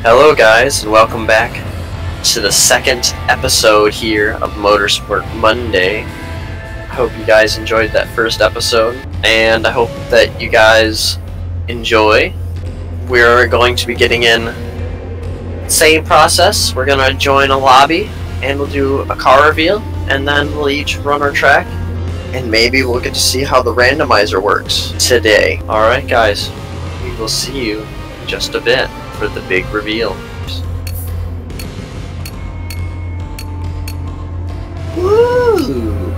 Hello guys, and welcome back to the second episode here of Motorsport Monday. I hope you guys enjoyed that first episode, and I hope that you guys enjoy. We're going to be getting in same process. We're going to join a lobby, and we'll do a car reveal, and then we'll each run our track, and maybe we'll get to see how the randomizer works today. Alright guys, we will see you in just a bit for the big reveal. Woo!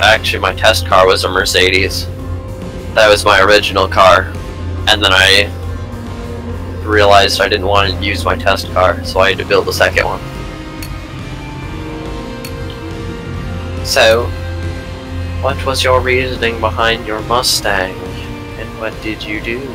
Actually, my test car was a Mercedes. That was my original car. And then I realized I didn't want to use my test car, so I had to build a second one. So, what was your reasoning behind your Mustang? And what did you do?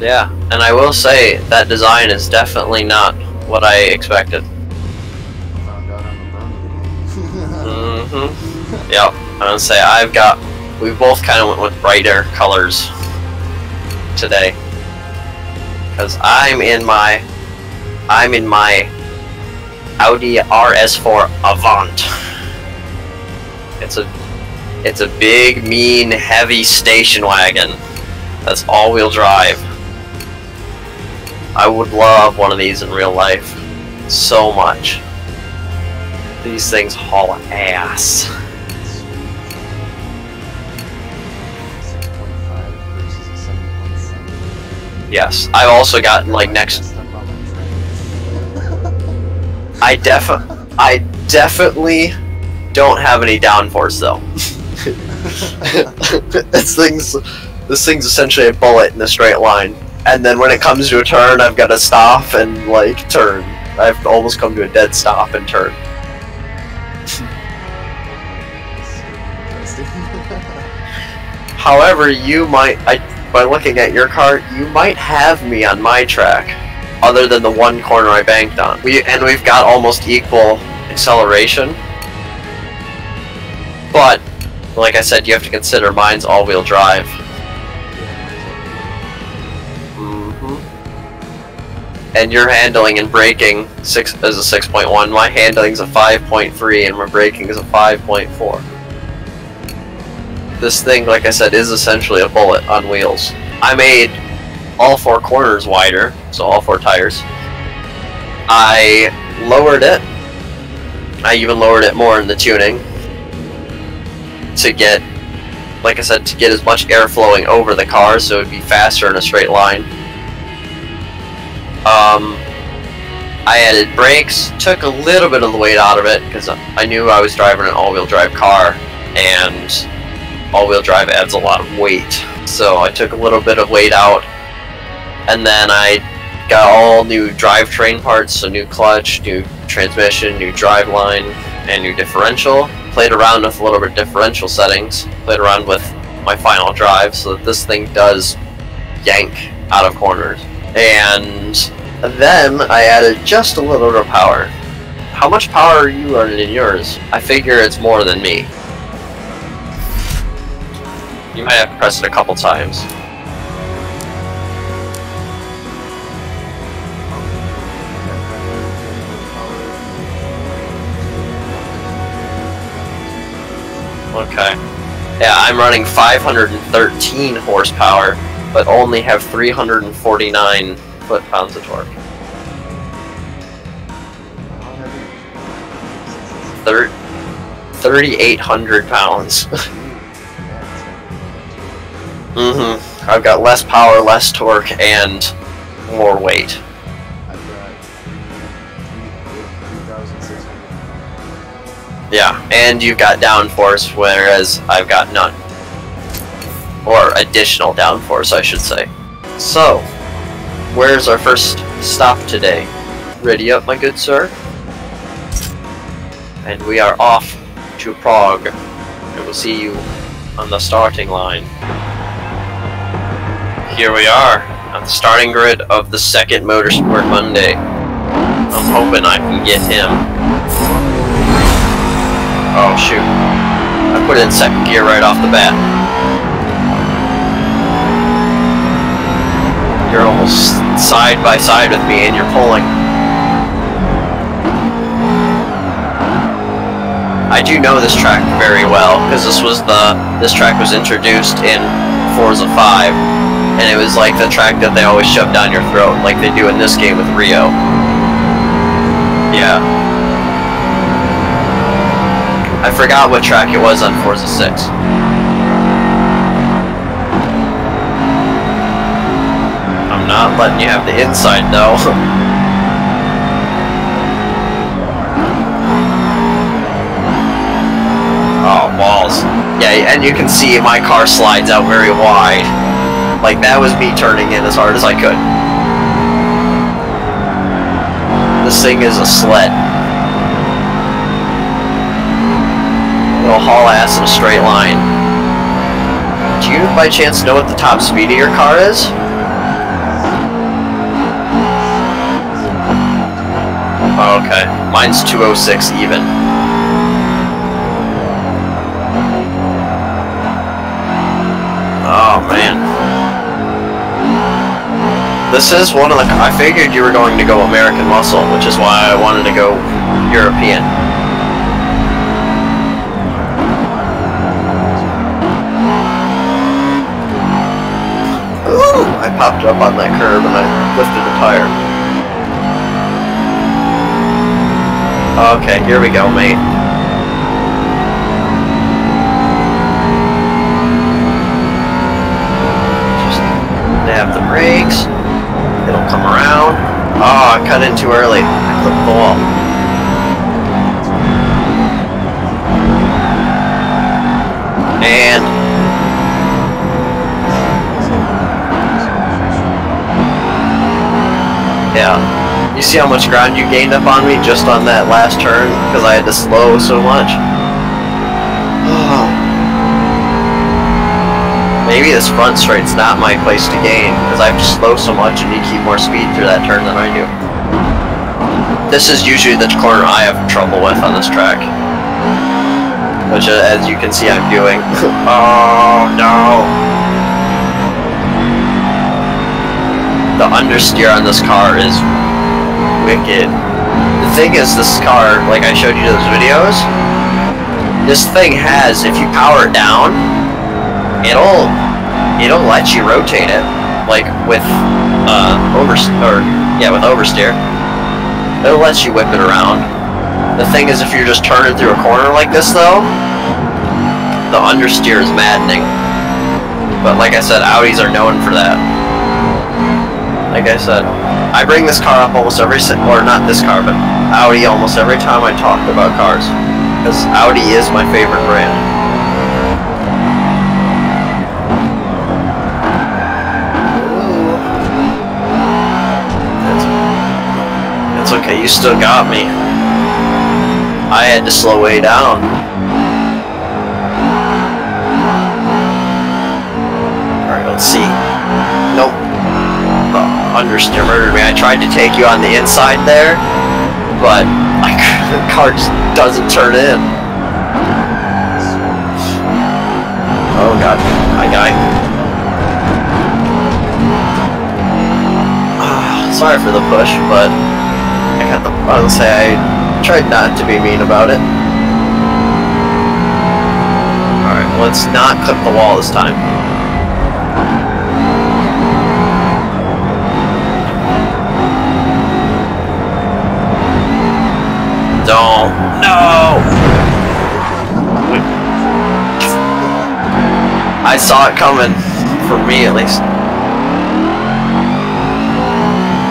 Yeah, and I will say that design is definitely not what I expected. Yep, I'm gonna say we both kind of went with brighter colors today, because I'm in my Audi RS4 Avant. It's a big, mean, heavy station wagon that's all-wheel drive. I would love one of these in real life so much. These things haul ass. 6.5 versus a 7.7. Yes, I've also gotten like next. I definitely don't have any downforce though. This thing's essentially a bullet in a straight line. And then when it comes to a turn, I've got to stop and, like, turn. I've almost come to a dead stop and turn. However, by looking at your car, you might have me on my track, other than the one corner I banked on. We've got almost equal acceleration. But, like I said, you have to consider mine's all-wheel drive. And your handling and braking is a 6.1, my handling is a 5.3, and my braking is a 5.4. This thing, like I said, is essentially a bullet on wheels. I made all four corners wider, so all four tires. I lowered it. I even lowered it more in the tuning to get, like I said, to get as much air flowing over the car so it would be faster in a straight line. I added brakes, took a little bit of the weight out of it, because I knew I was driving an all-wheel drive car, and all-wheel drive adds a lot of weight. So I took a little bit of weight out, and then I got all new drivetrain parts, so new clutch, new transmission, new driveline, and new differential. Played around with a little bit of differential settings, played around with my final drive, so that this thing does yank out of corners. And then I added just a little bit of power. How much power are you running in yours? I figure it's more than me. You might have to press it a couple times. Okay. Yeah, I'm running 513 horsepower, but only have 349 foot-pounds of torque. 30 3,800 pounds. Yeah, it's gonna be Mm-hmm. I've got less power, less torque, and more weight. I've got 3,600. Yeah, and you've got downforce, whereas I've got none. Or additional downforce, I should say. So, where's our first stop today? Ready up, my good sir? And we are off to Prague. And we'll see you on the starting line. Here we are, at the starting grid of the second Motorsport Monday. I'm hoping I can get him. Oh shoot. I put it in second gear right off the bat. You're almost side by side with me and you're pulling. I do know this track very well because this track was introduced in Forza 5, and it was like the track that they always shove down your throat, like they do in this game with Rio. Yeah. I forgot what track it was on Forza 6. I'm not letting you have the inside though. Oh, balls. Yeah, and you can see my car slides out very wide. Like, that was me turning in as hard as I could. This thing is a sled. It'll haul ass in a straight line. Do you by chance know what the top speed of your car is? Oh, okay. Mine's 206 even. Oh man. This is one of the... I figured you were going to go American Muscle, which is why I wanted to go European. Ooh, I popped up on that curb and I lifted the tire. Okay, here we go, mate. Just nab the brakes. It'll come around. Oh, I cut in too early. I clipped the wall. And... yeah. You see how much ground you gained up on me just on that last turn because I had to slow so much? Maybe this front straight's not my place to gain because I have to slow so much and you keep more speed through that turn than I do. This is usually the corner I have trouble with on this track. Which, as you can see, I'm doing. Oh, no! The understeer on this car is wicked. The thing is, this car, like I showed you those videos, this thing has, if you power it down, it'll let you rotate it, like with oversteer. It'll let you whip it around. The thing is, if you're just turning through a corner like this, though, the understeer is maddening. But like I said, Audis are known for that. Like I said, I bring this car up almost every, or not this car, but Audi almost every time I talk about cars, because Audi is my favorite brand. Ooh. That's okay, you still got me. I had to slow way down. Alright, let's see. Nope. Understeer murdered me. I tried to take you on the inside there, but the car just doesn't turn in. Oh god, hi guy. Sorry for the push, but I would say I tried not to be mean about it. Alright, let's not clip the wall this time. Don't. No! saw it coming, for me at least.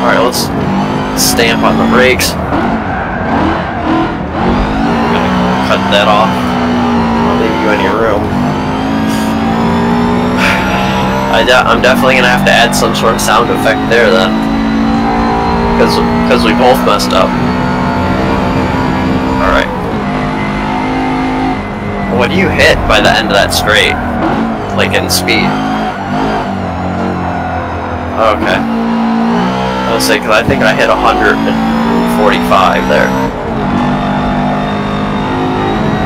Alright, let's stamp on the brakes. I'm gonna cut that off. I'll leave you any room. I'm definitely gonna have to add some sort of sound effect there then. Because we both messed up. Alright. What do you hit by the end of that straight? Like in speed? Okay. I was saying, because I think I hit 145 there.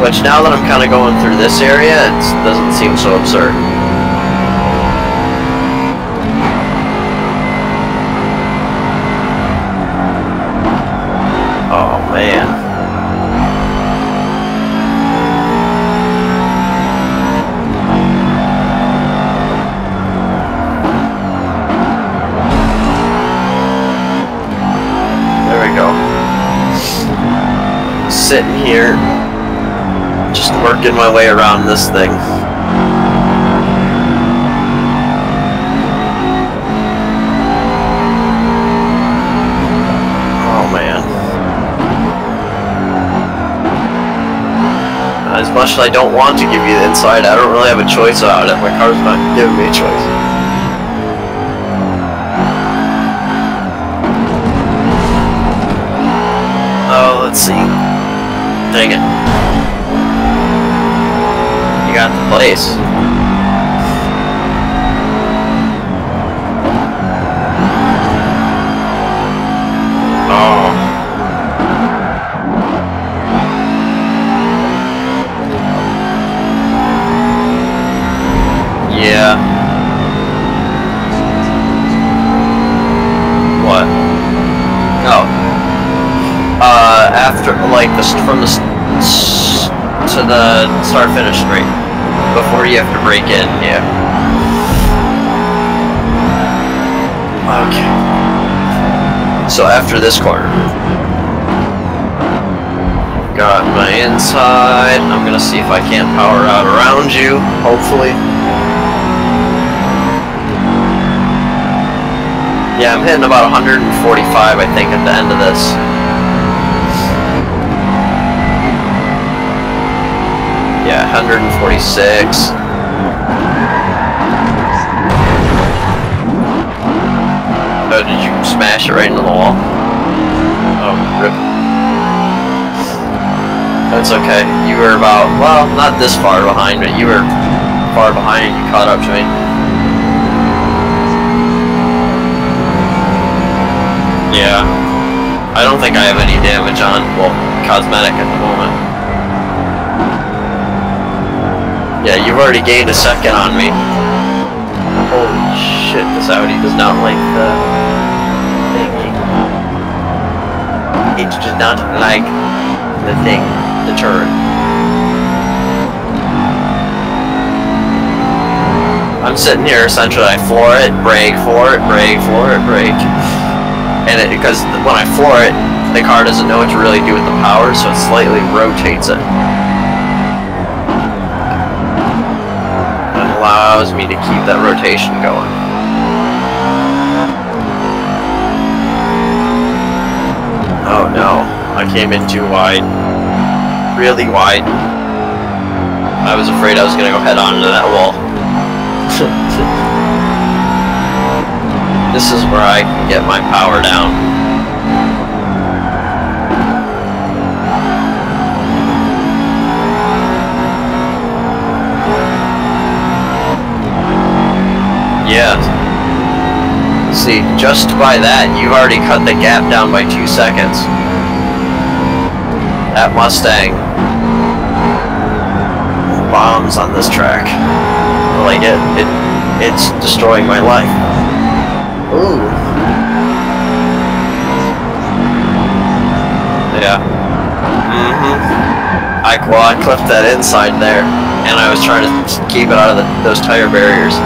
Which now that I'm kind of going through this area, it doesn't seem so absurd. Oh man. Sitting here, just working my way around this thing. Oh man. As much as I don't want to give you the inside, I don't really have a choice about it. My car's not giving me a choice. Oh, let's see. Dang it. You got the place. Oh. Yeah. What? Oh. After, like, from the to the start-finish straight. Before you have to break in, yeah. Okay. So after this corner. Got my inside. I'm gonna see if I can't power out around you, hopefully. Yeah, I'm hitting about 145, I think, at the end of this. Yeah, 146. Oh, did you smash it right into the wall? Oh, rip. That's okay. You were about, well, not this far behind, but you were far behind and you caught up to me. Yeah. I don't think I have any damage on, well, cosmetic at the moment. Yeah, you've already gained a second on me. Holy shit, this Audi does not like the thingy. It does not like the thing, the turn. I'm sitting here essentially, I floor it, brake, floor it, brake, floor it, brake. And because when I floor it, the car doesn't know what to really do with the power, so it slightly rotates it. Allows me to keep that rotation going. Oh no, I came in too wide. Really wide. I was afraid I was gonna go head on into that wall. This is where I can get my power down. Yeah. See, just by that, you've already cut the gap down by 2 seconds. That Mustang bombs on this track. Like it's destroying my life. Ooh. Yeah. I clipped that inside there, and I was trying to keep it out of those tire barriers.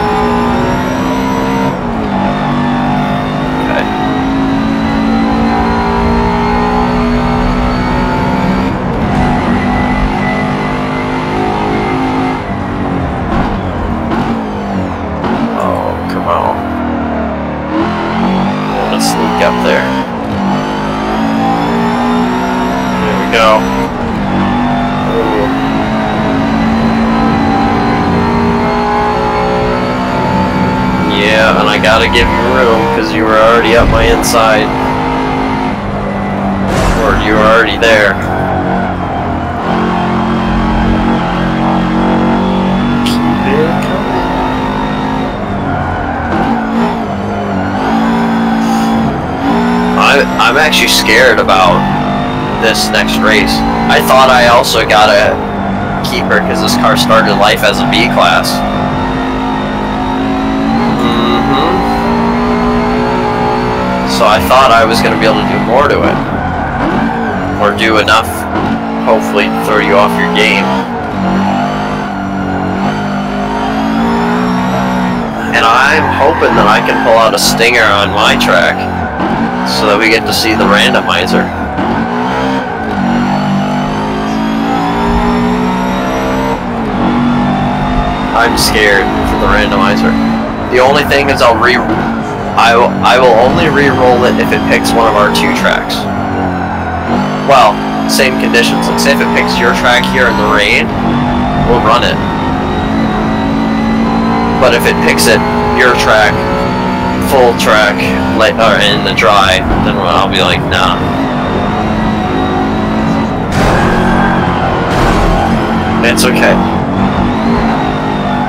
gotta give you room because you were already up my inside. Or you were already there. Keep it coming. I'm actually scared about this next race. I thought I also gotta keep her because this car started life as a B class. So I thought I was gonna be able to do more to it. Or do enough, hopefully, to throw you off your game. And I'm hoping that I can pull out a stinger on my track so that we get to see the randomizer. I'm scared for the randomizer. The only thing is I will only re-roll it if it picks one of our 2 tracks. Well, same conditions. Like, say if it picks your track here in the rain, we'll run it. But if it picks it, your track, full track, or in the dry, then I'll be like, nah. It's okay.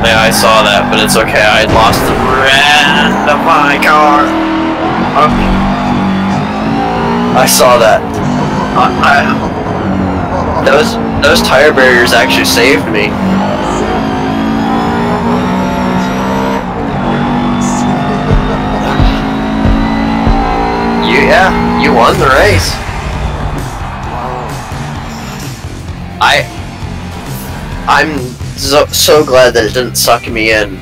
Yeah, I saw that, but it's okay. I lost the brand of my car. Okay. I saw that. Those tire barriers actually saved me. You won the race. I'm so glad that it didn't suck me in,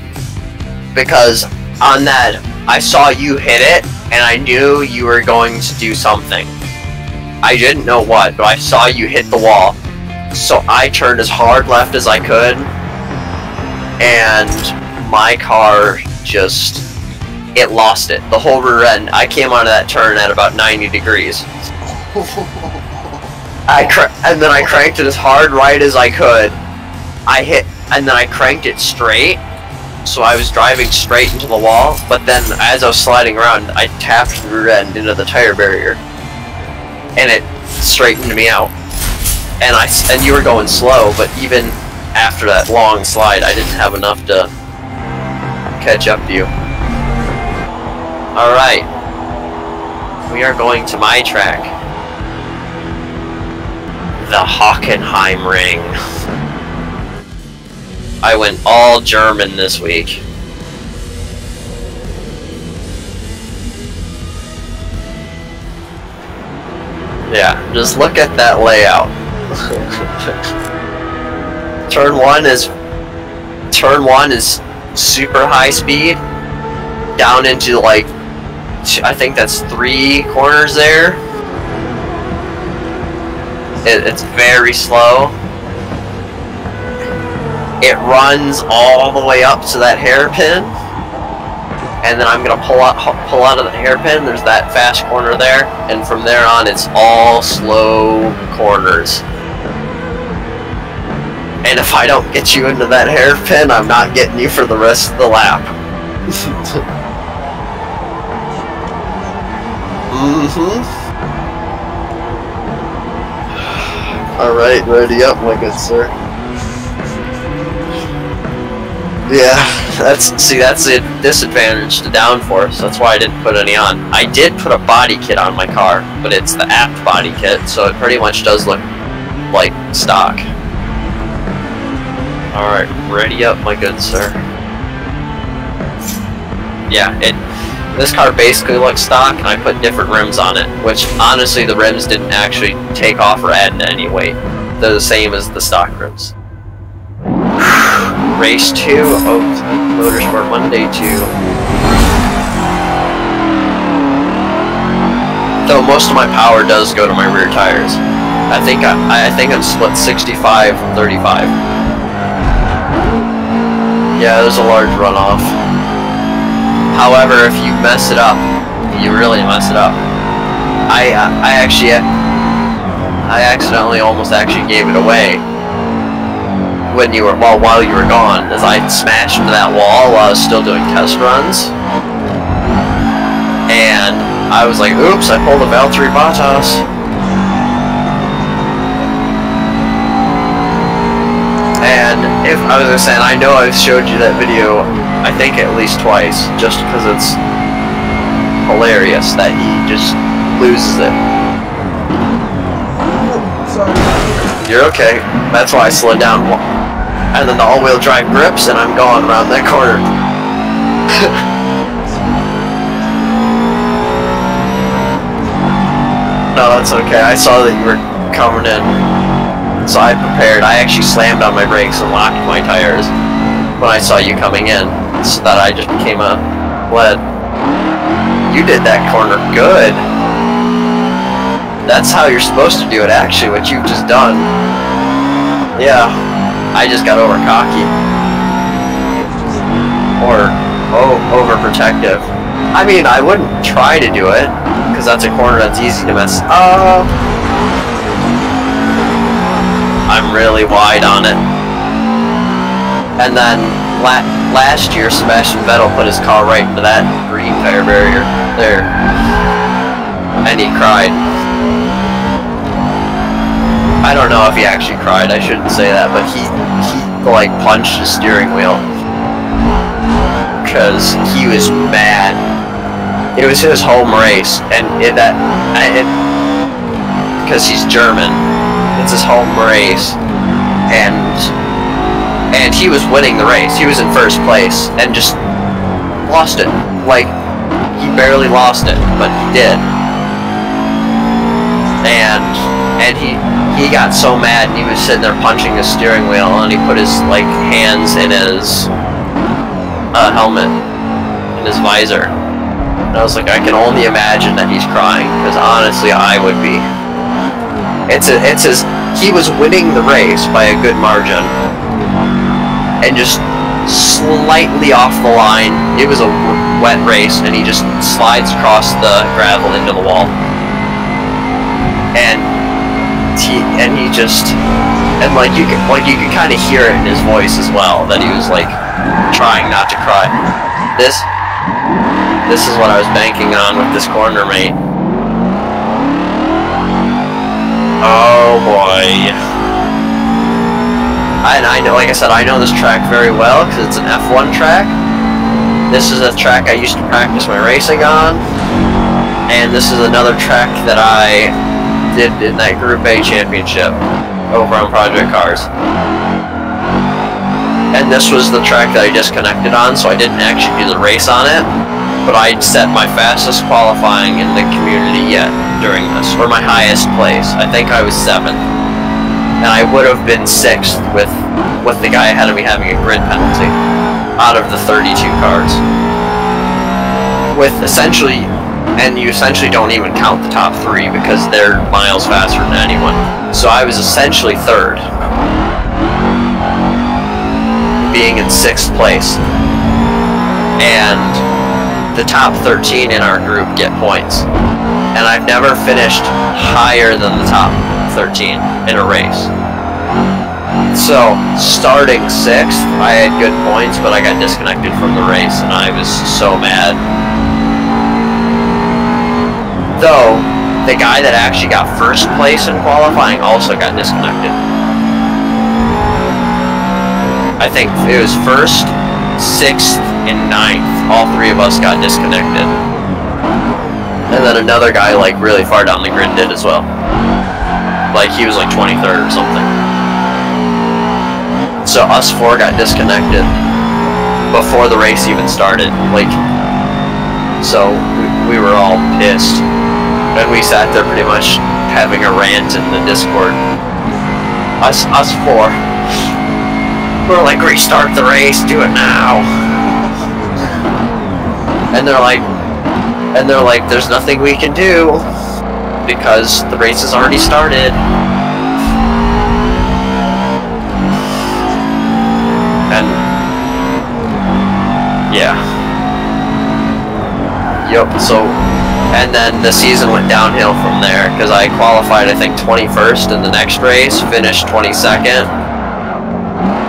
because on that I saw you hit it and I knew you were going to do something. I didn't know what, but I saw you hit the wall, so I turned as hard left as I could, and my car just, it lost it. The whole rear end. I came onto that turn at about 90 degrees. And then I cranked it as hard right as I could. And then I cranked it straight, so I was driving straight into the wall, but then as I was sliding around, I tapped the rear end into the tire barrier, and it straightened me out. And you were going slow, but even after that long slide, I didn't have enough to catch up to you. Alright, we are going to my track, the Hockenheim Ring. I went all German this week. Yeah, just look at that layout. Turn one is super high speed, down into like, I think that's 3 corners there. It's very slow. It runs all the way up to that hairpin, and then I'm gonna pull out of the hairpin. There's that fast corner there, and from there on, it's all slow corners. And if I don't get you into that hairpin, I'm not getting you for the rest of the lap. Alright, ready up, my good sir. Yeah, that's the disadvantage to downforce. That's why I didn't put any on. I did put a body kit on my car, but it's the apt body kit, so it pretty much does look like stock. Alright, ready up, my good sir. Yeah, this car basically looks stock, and I put different rims on it, which honestly the rims didn't actually take off or add any weight. They're the same as the stock rims. Race 2 of Motorsport Monday 2. Though most of my power does go to my rear tires. I think I'm split 65-35. Yeah, there's a large runoff. However, if you mess it up, you really mess it up. I accidentally almost actually gave it away when you were while you were gone, as I smashed into that wall while I was still doing test runs. and I was like, oops, I pulled a Valtteri Bottas. And if I was saying, I know I've showed you that video, I think at least twice, just because it's hilarious that he just loses it. Sorry. You're okay. That's why I slowed down. And then the all-wheel drive grips, and I'm going around that corner. No, that's okay. I saw that you were coming in. So I prepared. I actually slammed on my brakes and locked my tires when I saw you coming in, so that I just became a lead. You did that corner good. That's how you're supposed to do it, actually, what you've just done. Yeah, I just got over cocky. Or, overprotective. I mean, I wouldn't try to do it, because that's a corner that's easy to mess up. I'm really wide on it. And then last year, Sebastian Vettel put his car right into that green tire barrier there, and he cried. I don't know if he actually cried. I shouldn't say that, but he like punched his steering wheel because he was mad. It was his home race, and because he's German. It's his home race, and he was winning the race. He was in first place and just lost it. Like, he barely lost it, but he did. And he got so mad, and he was sitting there punching his steering wheel, and he put his like hands in his helmet, in his visor. And I was like, I can only imagine that he's crying, because honestly, I would be. He was winning the race by a good margin, and just slightly off the line. It was a wet race, and he just slides across the gravel into the wall, and he just, and like you could kind of hear it in his voice as well, that he was like trying not to cry. This is what I was banking on with this corner, mate. Oh boy. And I know, like I said, I know this track very well because it's an F1 track. This is a track I used to practice my racing on, and this is another track that I did in that Group A championship over on Project Cars. And this was the track that I disconnected on, so I didn't actually do the race on it, but I set my fastest qualifying in the community yet during this, or my highest place. I think I was 7th, and I would have been 6th with the guy ahead of me having a grid penalty out of the 32 cars. With essentially, and you essentially don't even count the top 3 because they're miles faster than anyone. So I was essentially 3rd, being in 6th place, and the top 13 in our group get points. And I've never finished higher than the top 13 in a race. So, starting 6th, I had good points, but I got disconnected from the race, and I was so mad. Though, the guy that actually got first place in qualifying also got disconnected. I think it was 1st, 6th, and 9th. All 3 of us got disconnected. And then another guy, like, really far down the grid did as well. Like, he was like 23rd or something. So us 4 got disconnected before the race even started. Like, so we were all pissed. And we sat there pretty much having a rant in the Discord. Us 4. We're like, restart the race, do it now. And they're like, there's nothing we can do because the race has already started. And yeah. Yep, so, and then the season went downhill from there because I qualified, I think, 21st in the next race, finished 22nd.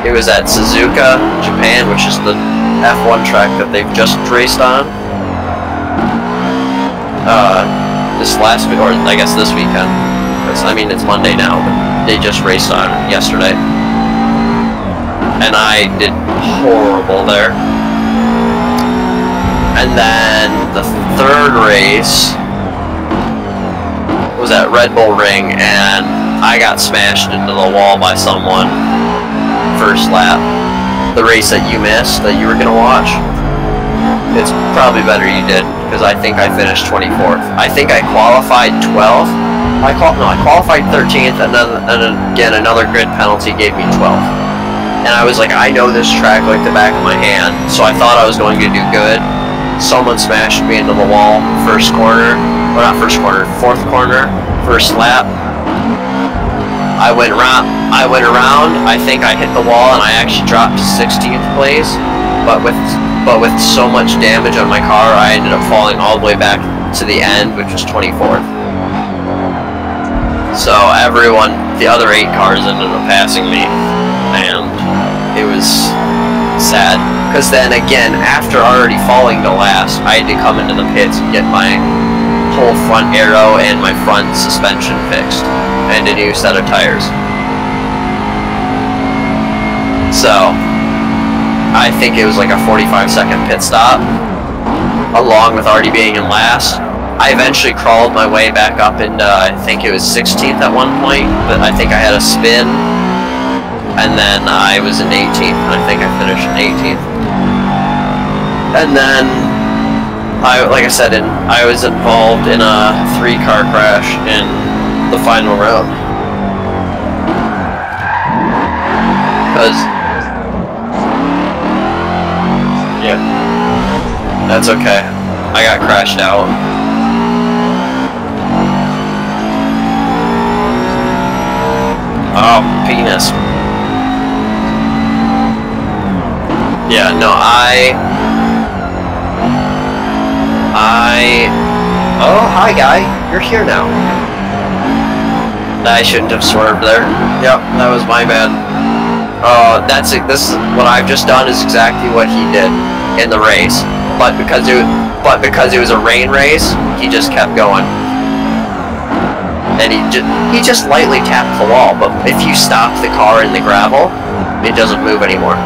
It was at Suzuka, Japan, which is the F1 track that they've just raced on. this last week, or I guess this weekend. I mean, it's Monday now, but they just raced on yesterday. And I did horrible there. And then the third race was at Red Bull Ring, and I got smashed into the wall by someone first lap. The race that you missed, that you were going to watch, it's probably better you did, because I think I finished 24th. I think I qualified 12th. I qualified 13th, and then again another grid penalty gave me 12th. And I was like, I know this track like the back of my hand, so I thought I was going to do good. Someone smashed me into the wall first corner, or not first corner, fourth corner, first lap. I went around, I think I hit the wall and I actually dropped to 16th place, but with so much damage on my car, I ended up falling all the way back to the end, which was 24th. So everyone, the other 8 cars ended up passing me, and it was sad. Because then again, after already falling to last, I had to come into the pits and get my whole front aero and my front suspension fixed, and a new set of tires. So I think it was like a 45-second pit stop, along with already being in last. I eventually crawled my way back up into, I think it was 16th at one point, but I think I had a spin, and then I was in 18th, and I think I finished in 18th. And then, like I said, I was involved in a 3-car crash in the final round. Because, yeah, that's okay. I got crashed out. Oh, penis. Yeah, no, oh, hi guy, you're here now. I shouldn't have swerved there. Yep, that was my bad. This is what I've just done is exactly what he did in the race, but because it was a rain race, he just kept going. And he just lightly tapped the wall, but if you stop the car in the gravel, it doesn't move anymore.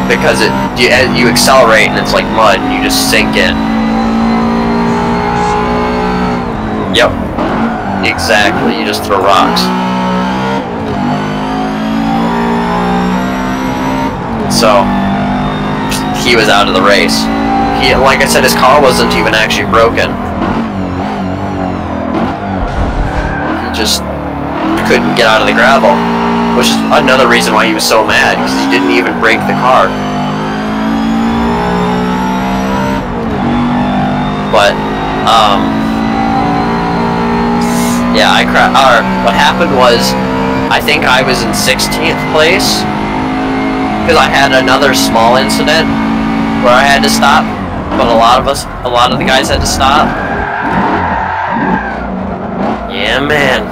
Because you accelerate and it's like mud and you just sink in. Yep. Exactly, you just throw rocks. So he was out of the race. Like I said, his car wasn't even actually broken. He just couldn't get out of the gravel, which is another reason why he was so mad, because he didn't even break the car. But, yeah, what happened was, I think I was in 16th place, because I had another small incident where I had to stop. But a lot of the guys had to stop. Yeah, man.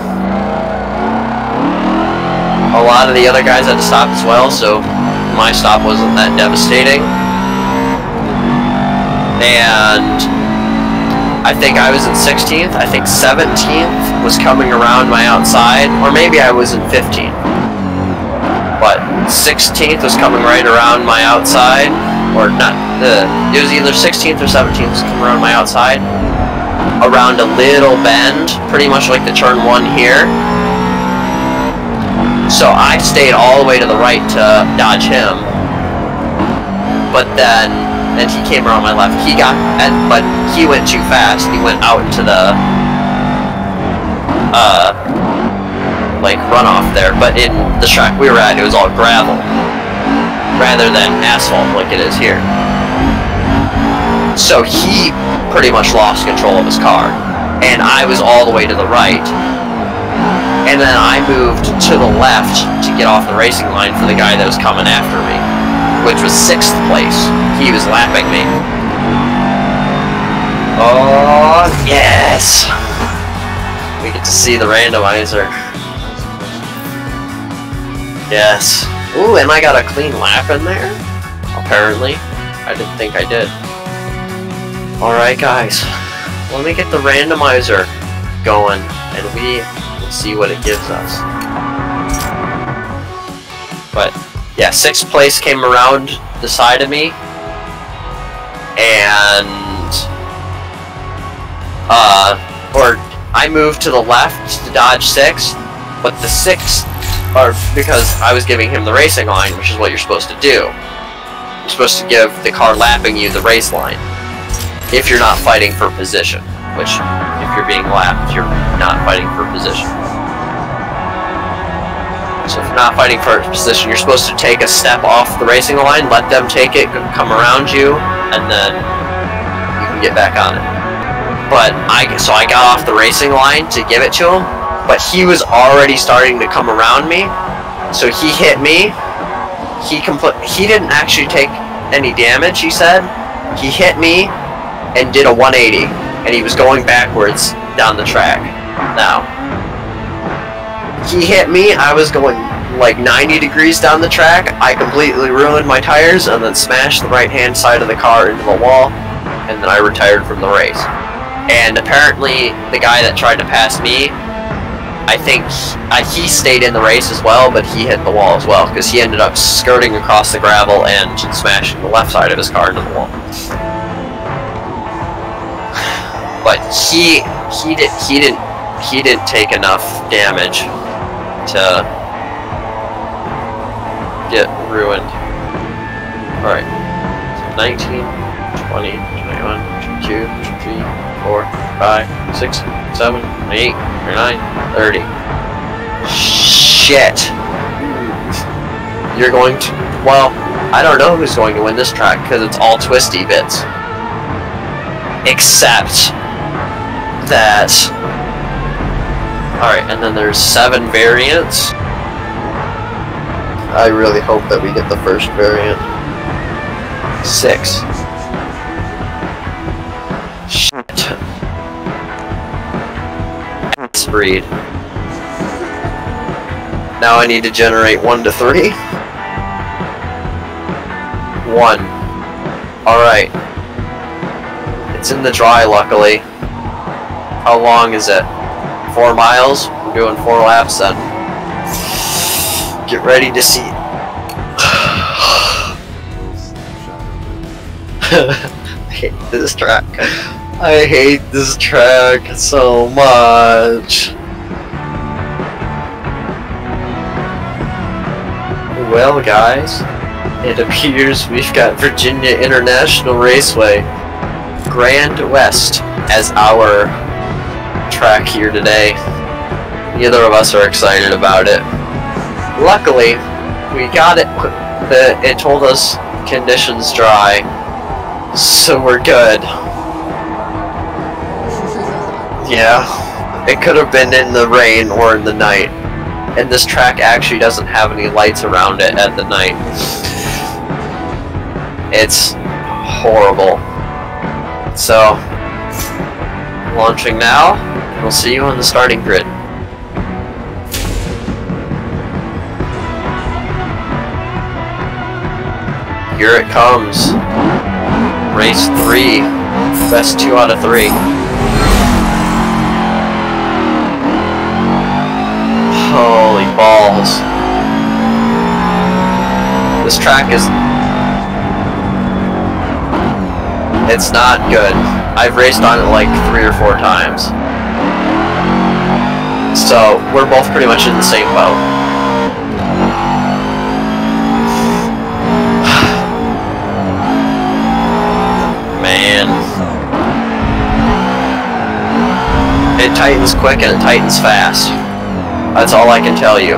A lot of the other guys had to stop as well, so my stop wasn't that devastating. And I think I was in 16th. I think 17th was coming around my outside, or maybe I was in 15th. But 16th was coming right around my outside. Or not, it was either 16th or 17th was coming around my outside, around a little bend, pretty much like the turn 1 here. So I stayed all the way to the right to dodge him, but then he came around my left. But he went too fast. He went out into the like runoff there. But in the track we were at, it was all gravel rather than asphalt like it is here. So he pretty much lost control of his car, and I was all the way to the right, and then I moved to the left to get off the racing line for the guy that was coming after me, which was 6th place. He was lapping me. Oh yes, we get to see the randomizer. Yes. Ooh, and I got a clean lap in there, apparently. I didn't think I did. Alright guys, let me get the randomizer going and we will see what it gives us. But yeah, 6th place came around the side of me, and or I moved to the left to dodge 6th, but the 6th, or because I was giving him the racing line, which is what you're supposed to do. You're supposed to give the car lapping you the race line if you're not fighting for position, which if you're being lapped, you're not fighting for position. So if you're not fighting for position, you're supposed to take a step off the racing line, let them take it, come around you, and then you can get back on it. But so I got off the racing line to give it to him, but he was already starting to come around me, so he hit me. He didn't actually take any damage, he said. He hit me and did a 180, and he was going backwards down the track. Now, he hit me, I was going like 90 degrees down the track. I completely ruined my tires and then smashed the right-hand side of the car into the wall, and then I retired from the race. And apparently, the guy that tried to pass me, I think he stayed in the race as well, but he hit the wall as well, because he ended up skirting across the gravel and smashing the left side of his car into the wall. But he didn't take enough damage to get ruined. Alright. So 19, 20, 21, 22, 23, 4, 5, 6, 7, 8, 9, 30. Shit! You're going to... Well, I don't know who's going to win this track, because it's all twisty bits. Except that... Alright, and then there's 7 variants. I really hope that we get the first variant. 6. Shit. Breed. Now I need to generate 1 to 3. 1. Alright. It's in the dry, luckily. How long is it? 4 miles? We're doing 4 laps then. Get ready to see. I hate this track. I hate this track so much. Well, guys, it appears we've got Virginia International Raceway Grand West as our track here today. Neither of us are excited about it. Luckily, we got it. It told us conditions dry, so we're good. Yeah, it could have been in the rain or in the night. And this track actually doesn't have any lights around it at the night. It's horrible. So, launching now, and we'll see you on the starting grid. Here it comes. Race 3. Best 2 out of 3. Holy balls. This track is... It's not good. I've raced on it like 3 or 4 times. So, we're both pretty much in the same boat. Man. It tightens quick and it tightens fast. That's all I can tell you.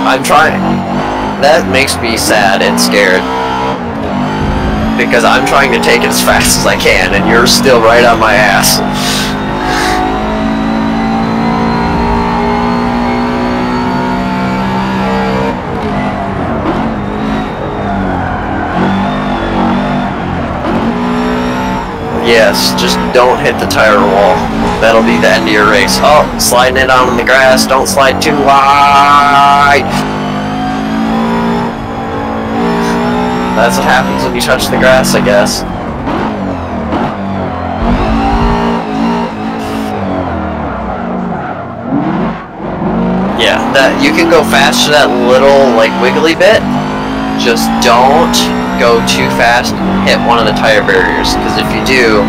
I'm trying. That makes me sad and scared. Because I'm trying to take it as fast as I can, and you're still right on my ass. Yes, just don't hit the tire wall. That'll be the end of your race. Oh, sliding it on the grass. Don't slide too wide. That's what happens when you touch the grass, I guess. Yeah, that you can go faster that little like wiggly bit. Just don't go too fast and hit one of the tire barriers, because if you do,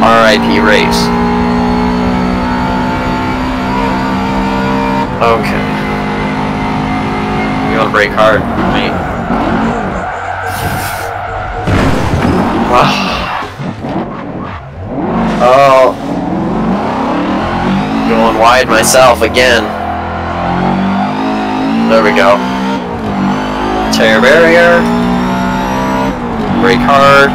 RIP race. Okay. You gotta brake hard, mate. Oh. Going wide myself again. There we go. Tire barrier. Brake hard.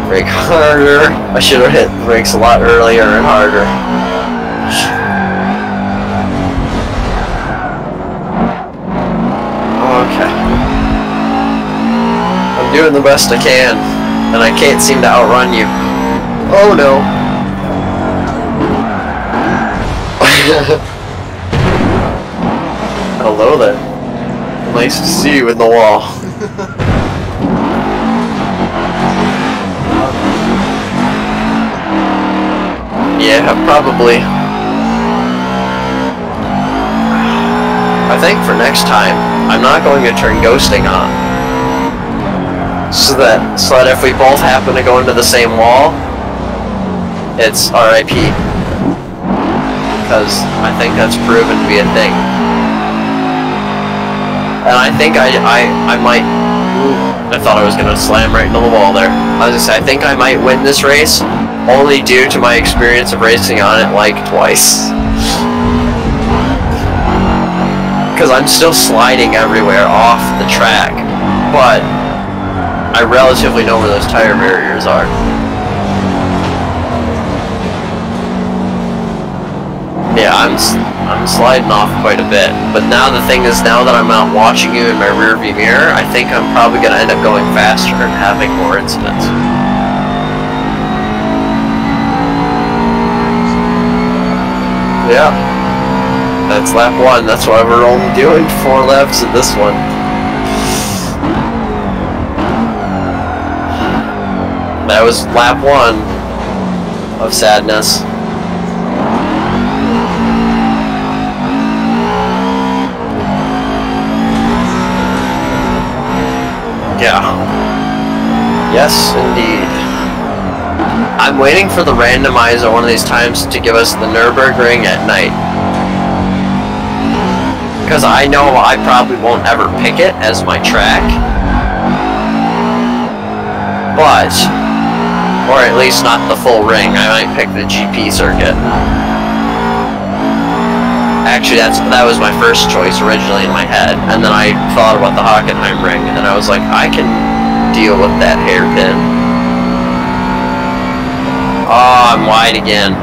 Brake harder. I should have hit the brakes a lot earlier and harder. Okay. I'm doing the best I can, and I can't seem to outrun you. Oh no. Hello there. Nice to see you in the wall. Yeah, probably. I think for next time, I'm not going to turn ghosting on. So that if we both happen to go into the same wall, it's RIP. Because I think that's proven to be a thing. And I think I might... Ooh, I thought I was going to slam right into the wall there. I was going to say, I think I might win this race, only due to my experience of racing on it like twice. Because I'm still sliding everywhere off the track, but I relatively know where those tire barriers are. Yeah, I'm sliding off quite a bit, but now the thing is, now that I'm not watching you in my rearview mirror, I think I'm probably going to end up going faster and having more incidents. Yeah, that's lap 1, that's why we're only doing 4 laps in this one. That was lap 1 of sadness. Yeah. Yes, indeed. I'm waiting for the randomizer one of these times to give us the Nürburgring at night. Because I know I probably won't ever pick it as my track. But, or at least not the full ring, I might pick the GP circuit. Actually, that was my first choice originally in my head, and then I thought about the Hockenheim ring, and then I was like, I can deal with that hairpin. Oh, I'm wide again.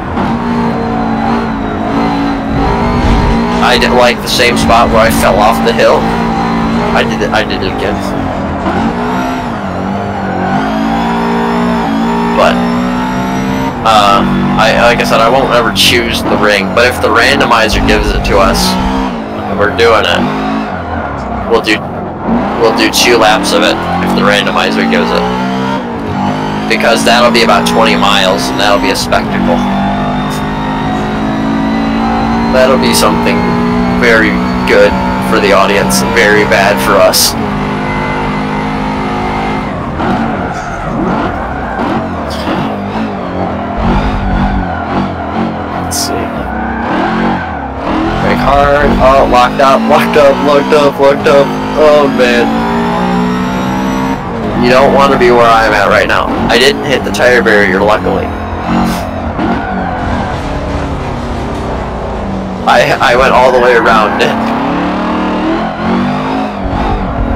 I did like the same spot where I fell off the hill. I did it again. But like I said, I won't ever choose the ring, but if the randomizer gives it to us, we're doing it. We'll do 2 laps of it if the randomizer gives it. Because that'll be about 20 miles, and that'll be a spectacle. That'll be something very good for the audience, and very bad for us. Let's see. Brake hard. Oh, locked up. Oh, man. You don't want to be where I'm at right now. I didn't hit the tire barrier, luckily. I went all the way around it.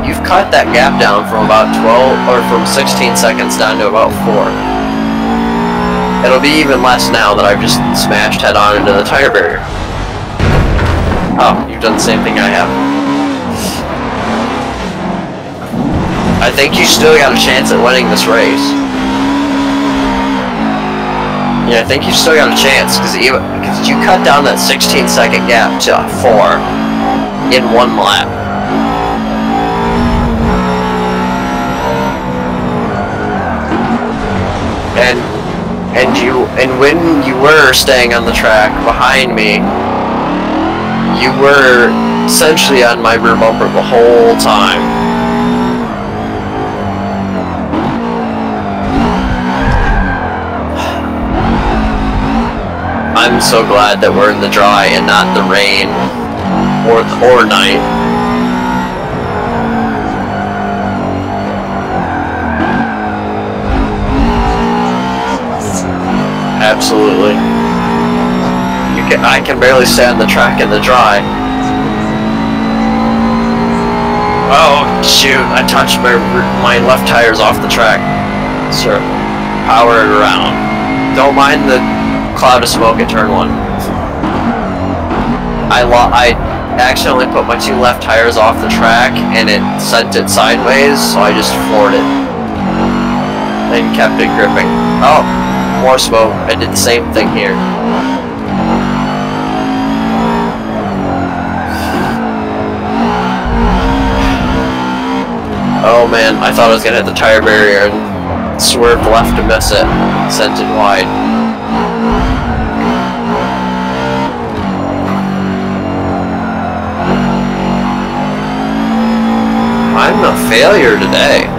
You've cut that gap down from about 12, or from 16 seconds down to about 4. It'll be even less now that I've just smashed head on into the tire barrier. Oh, you've done the same thing I have. I think you still got a chance at winning this race. Yeah, I think you still got a chance, because you cut down that 16-second gap to 4 in 1 lap. And when you were staying on the track behind me, you were essentially on my rear bumper the whole time. I'm so glad that we're in the dry and not the rain or night. Absolutely. I can barely stay on the track in the dry. Oh shoot! I touched my left tires off the track. Sir, power it around. Don't mind the cloud of smoke at turn 1. I accidentally put my 2 left tires off the track and it sent it sideways, so I just floored it and kept it gripping. Oh, more smoke. I did the same thing here. Oh man, I thought I was gonna hit the tire barrier and swerved left to miss it. Sent it wide. I'm a failure today.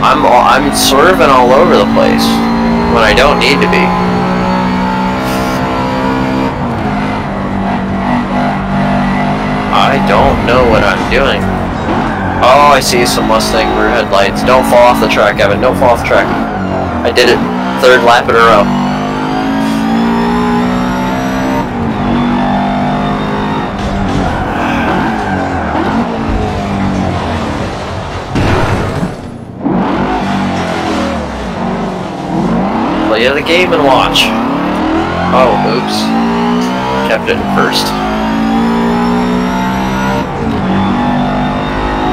I'm swerving all over the place when I don't need to be. I don't know what I'm doing. Oh, I see some Mustang rear headlights. Don't fall off the track, Evan. Don't fall off the track. I did it. 3rd lap in a row. Play the game and watch. Oh, oops. Kept it in 1st.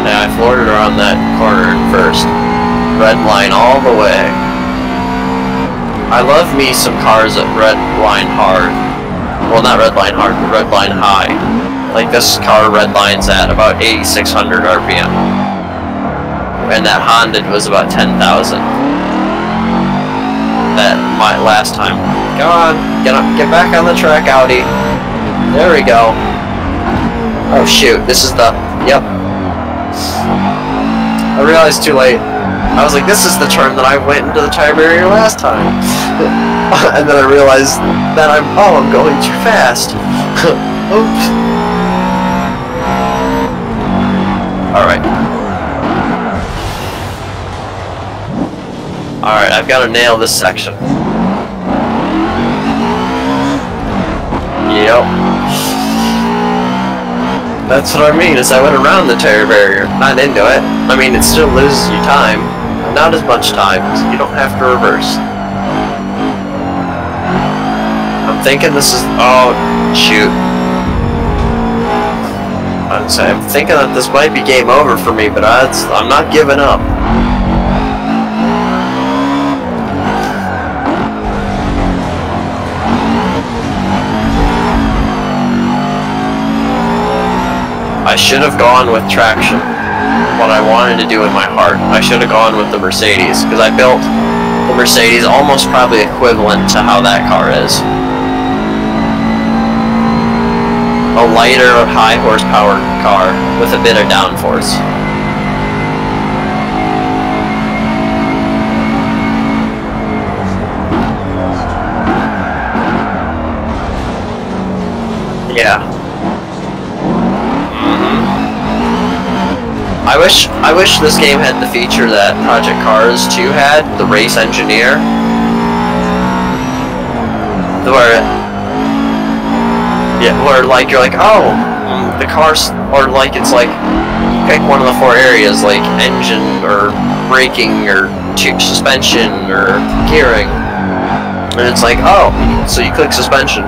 Yeah, I floored it around that corner in 1st. Red line all the way. I love me some cars that red line hard. Well, not red line hard, but red line high. Like this car red lines at about 8,600 RPM. And that Honda was about 10,000. That my last time. Come on, get back on the track, Audi. There we go. Oh shoot, this is the, yep. I realized too late. I was like, this is the turn that I went into the tire barrier last time. And then I realized that I'm going too fast. Oops. Alright. Alright, I've got to nail this section. Yep. That's what I mean, is I went around the tire barrier, not into it. I mean, it still loses you time, but not as much time, so you don't have to reverse. I'm thinking this is, oh, shoot. I'm thinking that this might be game over for me, but I'm not giving up. I should have gone with traction, what I wanted to do in my heart. I should have gone with the Mercedes, because I built the Mercedes almost probably equivalent to how that car is. A lighter, high horsepower car with a bit of downforce. Yeah. I wish this game had the feature that Project Cars 2 had, the race engineer. Where like you're like, oh, the cars, or like it's like you pick one of the 4 areas, like engine or braking or suspension or gearing, and it's like, oh, so you click suspension.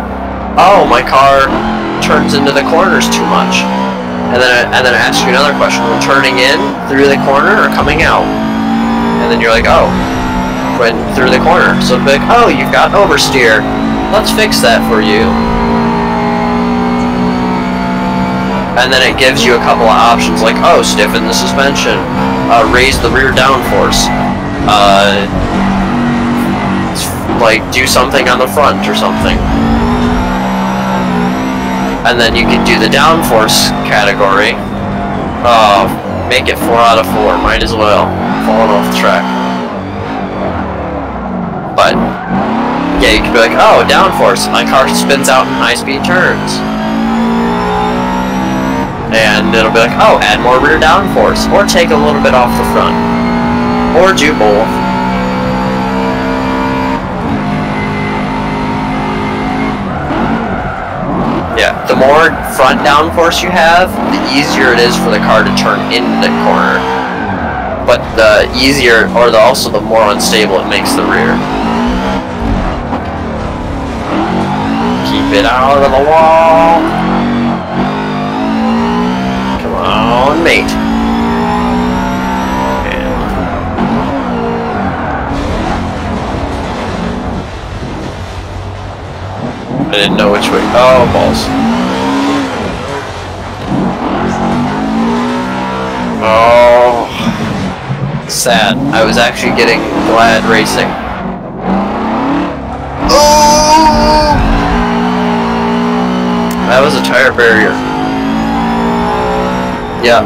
Oh, my car turns into the corners too much. And then I ask you another question: well, turning in through the corner or coming out? And then you're like, oh, went through the corner. So it'd be like, oh, you've got oversteer. Let's fix that for you. And then it gives you a couple of options like, oh, stiffen the suspension, raise the rear downforce, like do something on the front or something. And then you can do the downforce category. Make it 4 out of 4, might as well. Falling off the track. But, yeah, you could be like, oh, downforce, my car spins out in high-speed turns. And it'll be like, oh, add more rear downforce, or take a little bit off the front. Or do both. Yeah, the more front downforce you have, the easier it is for the car to turn into the corner. But the easier, or also the more unstable it makes the rear. Keep it out of the wall. Come on, mate. I didn't know which way. Oh, balls. Oh. Sad. I was actually getting glad racing. Oh! That was a tire barrier. Yeah.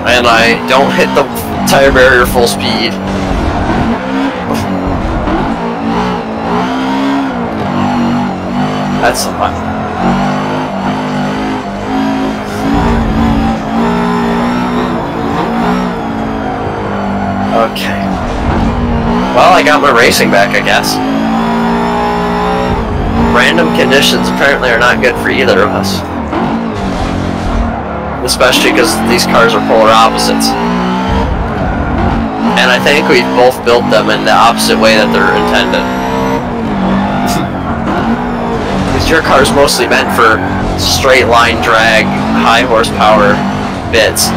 And I don't hit the tire barrier full speed. That's a lot. Okay. Well, I got my racing back, I guess. Random conditions apparently are not good for either of us. Especially because these cars are polar opposites. And I think we've both built them in the opposite way that they're intended. Your car's mostly meant for straight line drag, high horsepower bits.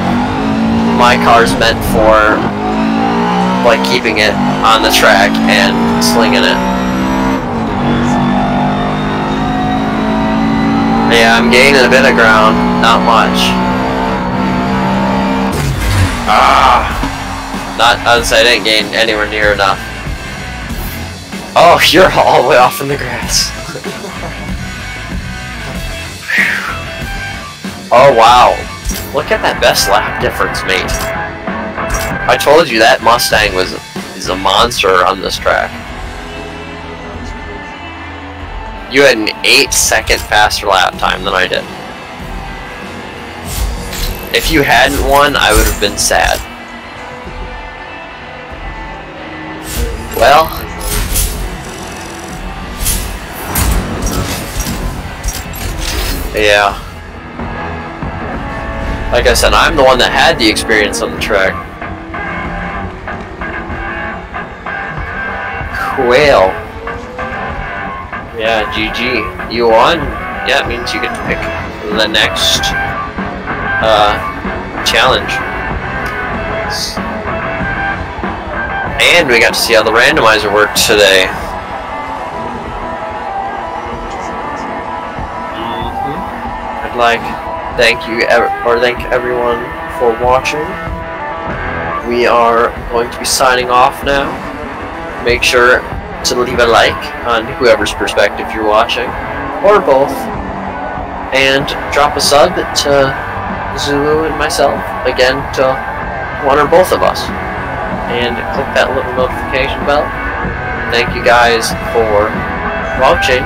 My car's meant for like keeping it on the track and slinging it. Yeah, I'm gaining a bit of ground, not much. I didn't gain anywhere near enough. Oh, you're all the way off in the grass. Oh wow, look at that best lap difference, mate. I told you that Mustang is a monster on this track. You had an 8-second faster lap time than I did. If you hadn't won, I would have been sad. Well, yeah. Like I said, I'm the one that had the experience on the track. Well. Yeah, GG. You won. Yeah, it means you get to pick the next challenge. And we got to see how the randomizer worked today. I'd like thank everyone for watching. We are going to be signing off now. Make sure to leave a like on whoever's perspective you're watching, or both, and drop a sub to Zulu and myself, again to one or both of us, and click that little notification bell. Thank you guys for watching.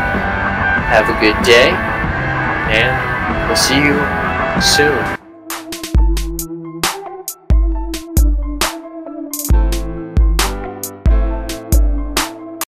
Have a good day, and we'll see you soon.